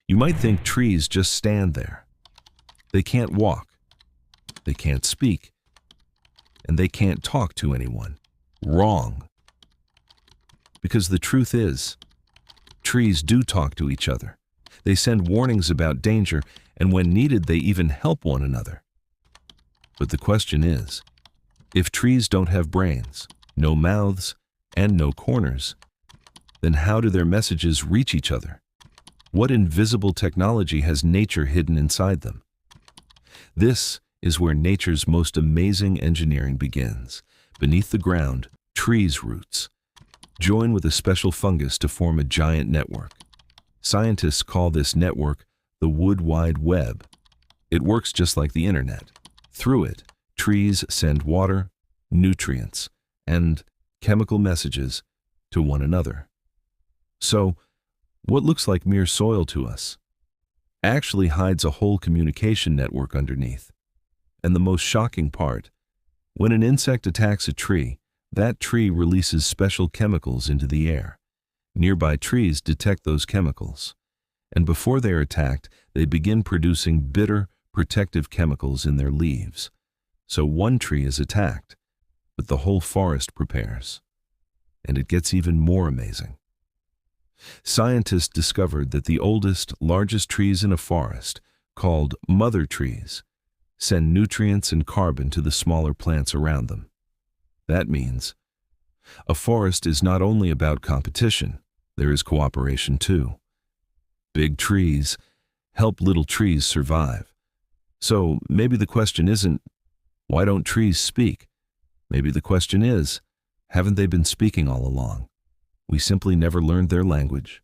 You might think trees just stand there. They can't walk, they can't speak, and they can't talk to anyone. Wrong. Because the truth is, trees do talk to each other. They send warnings about danger, and when needed, they even help one another. But the question is, if trees don't have brains, no mouths, and no corners, then how do their messages reach each other? What invisible technology has nature hidden inside them? This is where nature's most amazing engineering begins. Beneath the ground, trees' roots join with a special fungus to form a giant network. Scientists call this network the Wood Wide Web. It works just like the internet. Through it, trees send water, nutrients, and chemical messages to one another. So, what looks like mere soil to us actually hides a whole communication network underneath. And the most shocking part, when an insect attacks a tree, that tree releases special chemicals into the air. Nearby trees detect those chemicals, and before they are attacked, they begin producing bitter, protective chemicals in their leaves. So one tree is attacked, but the whole forest prepares. And it gets even more amazing. Scientists discovered that the oldest, largest trees in a forest, called mother trees, send nutrients and carbon to the smaller plants around them. That means a forest is not only about competition, there is cooperation too. Big trees help little trees survive. So maybe the question isn't, why don't trees speak? Maybe the question is, haven't they been speaking all along? We simply never learned their language.